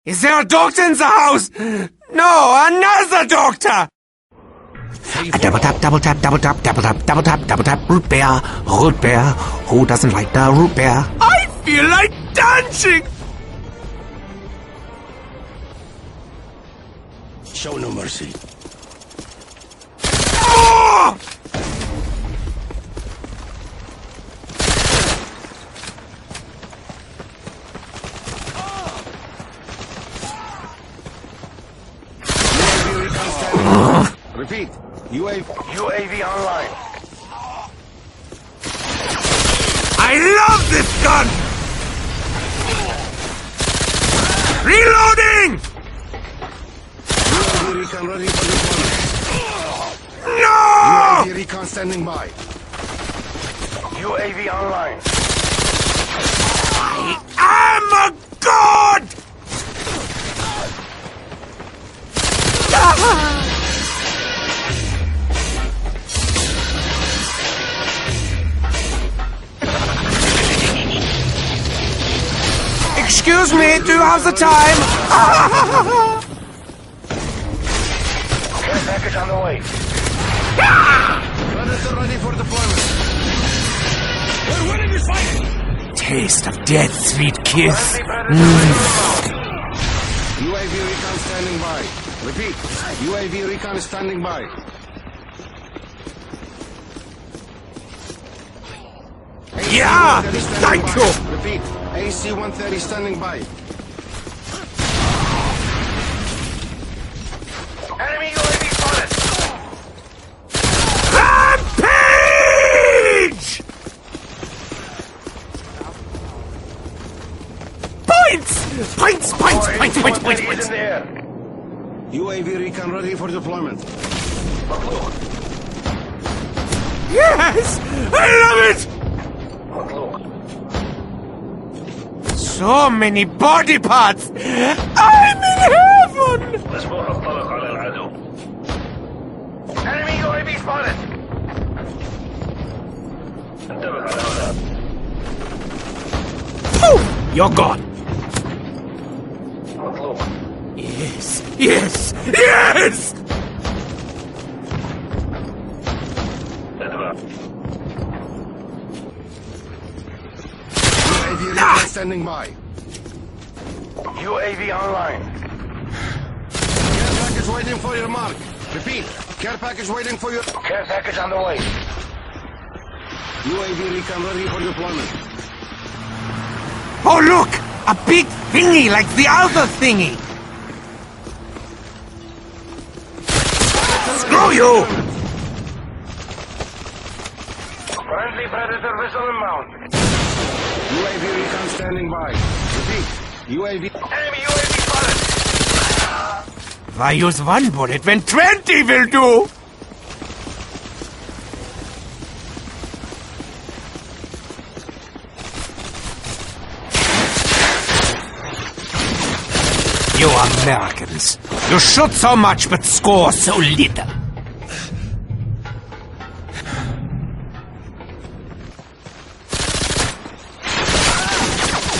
Is there a doctor in the house? No, another doctor! A double tap, double tap, double tap, double tap, double tap, double tap, root beer, root beer. Who doesn't like the root beer? I feel like dancing! Show no mercy. Oh! Repeat. UAV online. I love this gun! Reloading! UAV recon ready for deployment. No! UAV recon standing by. UAV online. I'm a god! Excuse me, do you have the time? Care package on the way. Predator ready for deployment. We're winning this fight! Taste of death, sweet kiss. UAV recon standing by. Repeat. UAV recon standing by. Yeah! AC-130 standing Thank by. you! Repeat. AC-130 standing by. Enemy UAV spotted! Rampage! Points! Points, points, points, points, points, points. In the air. UAV recon ready for deployment. Yes! I love it! So many body parts! I'm in heaven! Enemy UAV spotted! Poof! You're gone. Yes, yes, yes! UAV recon standing by. UAV online. Care package waiting for your mark. Repeat. Care package waiting for your... Care package on the way. UAV recon ready for deployment. Oh, look! A big thingy like the other thingy! Screw you! Friendly Predator missile inbound. UAV recon standing by. Repeat. UAV... Enemy UAV spotted! Why use one bullet when 20 will do? You Americans. You shoot so much but score so little.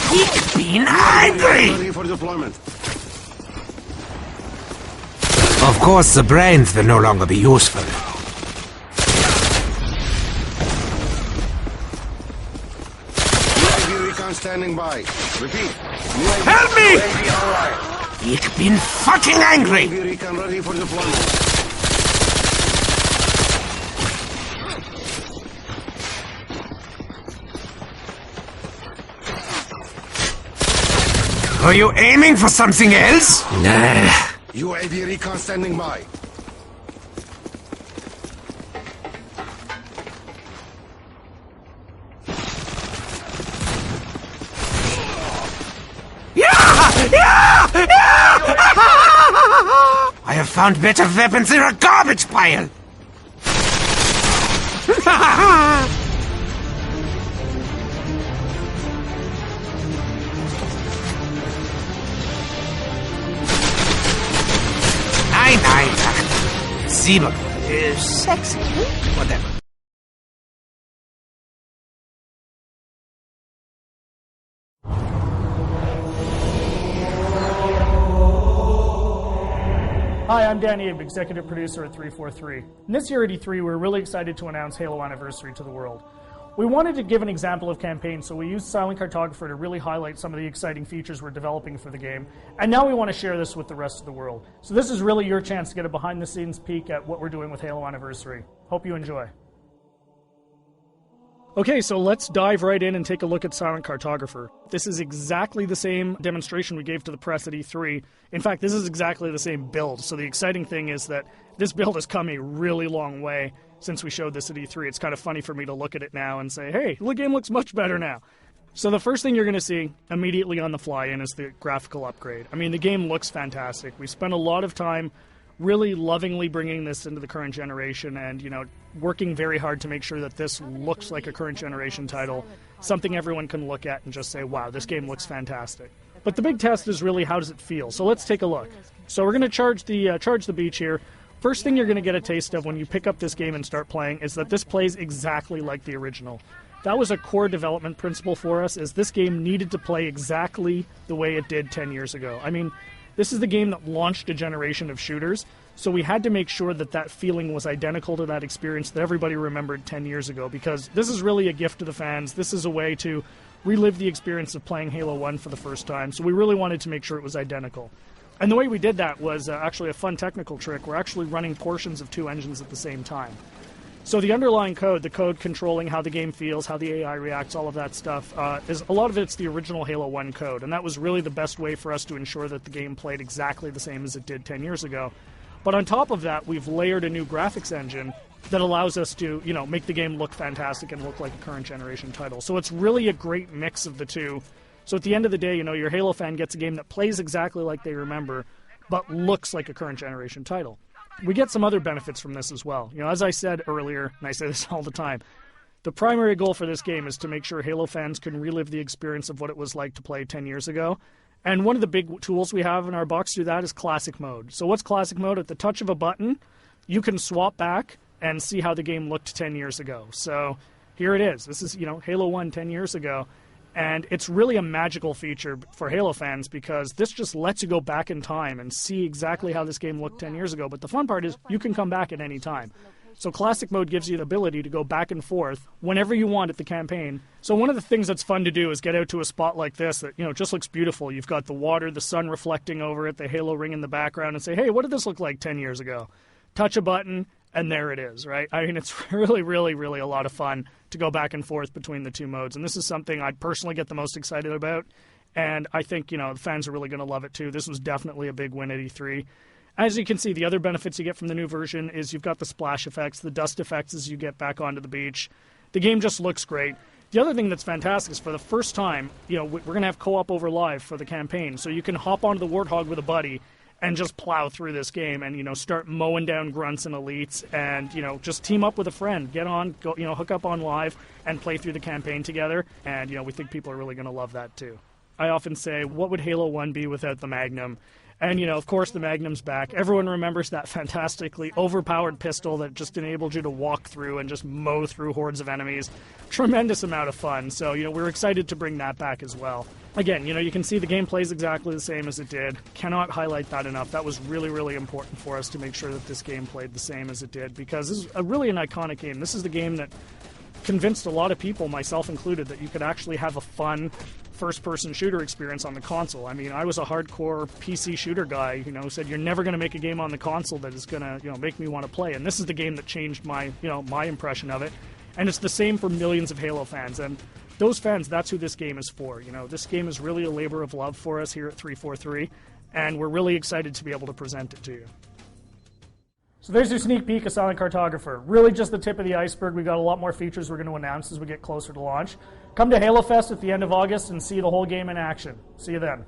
Ich bin angry! Ready for deployment. Of course, the brains will no longer be useful. UAV recon standing by. Repeat. UAV Help me! UAV online. Ich bin fucking angry! UAV recon ready for deployment. Are you aiming for something else? Nah. UAV recon standing by. I have found better weapons in a garbage pile! Nein, nein, ach, 7 is sexy. Whatever. Hi, I'm Danny Abe, executive producer at 343. And this year at E3, we're really excited to announce Halo Anniversary to the world. We wanted to give an example of campaign, so we used Silent Cartographer to really highlight some of the exciting features we're developing for the game. And now we want to share this with the rest of the world. So this is really your chance to get a behind-the-scenes peek at what we're doing with Halo Anniversary. Hope you enjoy. Okay, so let's dive right in and take a look at Silent Cartographer. This is exactly the same demonstration we gave to the press at E3. In fact, this is exactly the same build. So the exciting thing is that this build has come a really long way since we showed this at E3. It's kind of funny for me to look at it now and say, hey, the game looks much better now. So the first thing you're going to see immediately on the fly-in is the graphical upgrade. I mean, the game looks fantastic. We spent a lot of time really lovingly bringing this into the current generation and, you know, working very hard to make sure that this looks like a current generation title, something everyone can look at and just say, wow, this game looks fantastic. But the big test is really, how does it feel? So let's take a look. So we're going to charge the beach here. First thing you're going to get a taste of when you pick up this game and start playing is that this plays exactly like the original. That was a core development principle for us, is this game needed to play exactly the way it did 10 years ago. I mean, this is the game that launched a generation of shooters, so we had to make sure that that feeling was identical to that experience that everybody remembered 10 years ago, because this is really a gift to the fans. This is a way to relive the experience of playing Halo 1 for the first time, so we really wanted to make sure it was identical. And the way we did that was actually a fun technical trick. We're actually running portions of two engines at the same time. So the underlying code, the code controlling how the game feels, how the AI reacts, all of that stuff, is a lot of it's the original Halo 1 code, and that was really the best way for us to ensure that the game played exactly the same as it did 10 years ago. But on top of that, we've layered a new graphics engine that allows us to, you know, make the game look fantastic and look like a current generation title. So it's really a great mix of the two. So at the end of the day, you know, your Halo fan gets a game that plays exactly like they remember, but looks like a current generation title. We get some other benefits from this as well. You know, as I said earlier, and I say this all the time, the primary goal for this game is to make sure Halo fans can relive the experience of what it was like to play 10 years ago. And one of the big tools we have in our box to do that is Classic Mode. So what's Classic Mode? At the touch of a button, you can swap back and see how the game looked 10 years ago. So here it is. This is, you know, Halo 1 10 years ago. And it's really a magical feature for Halo fans, because this just lets you go back in time and see exactly how this game looked 10 years ago. But the fun part is you can come back at any time. So Classic Mode gives you the ability to go back and forth whenever you want at the campaign. So one of the things that's fun to do is get out to a spot like this that, you know, just looks beautiful. You've got the water, the sun reflecting over it, the Halo ring in the background, and say, hey, what did this look like 10 years ago? Touch a button, and there it is, right? I mean, it's really, really, really a lot of fun to go back and forth between the two modes. And this is something I'd personally get the most excited about. And I think, you know, the fans are really going to love it too. This was definitely a big win at E3. As you can see, the other benefits you get from the new version is you've got the splash effects, the dust effects as you get back onto the beach. The game just looks great. The other thing that's fantastic is for the first time, you know, we're going to have co-op over live for the campaign. So you can hop onto the Warthog with a buddy and just plow through this game and, you know, start mowing down grunts and elites and, you know, just team up with a friend. Get on, go, you know, hook up on live and play through the campaign together. And, you know, we think people are really going to love that too. I often say, what would Halo 1 be without the Magnum? And, you know, of course the Magnum's back. Everyone remembers that fantastically overpowered pistol that just enabled you to walk through and just mow through hordes of enemies. Tremendous amount of fun. So, you know, we're excited to bring that back as well. Again, you know, you can see the game plays exactly the same as it did. Cannot highlight that enough. That was really, really important for us to make sure that this game played the same as it did, because this is really an iconic game. This is the game that convinced a lot of people, myself included, that you could actually have a fun first-person shooter experience on the console. I mean, I was a hardcore PC shooter guy, you know, who said you're never going to make a game on the console that is going to, you know, make me want to play. And this is the game that changed my, you know, my impression of it. And it's the same for millions of Halo fans. And those fans, that's who this game is for. You know, this game is really a labor of love for us here at 343, and we're really excited to be able to present it to you. So there's your sneak peek of Silent Cartographer. Really just the tip of the iceberg. We've got a lot more features we're going to announce as we get closer to launch. Come to Halo Fest at the end of August and see the whole game in action. See you then.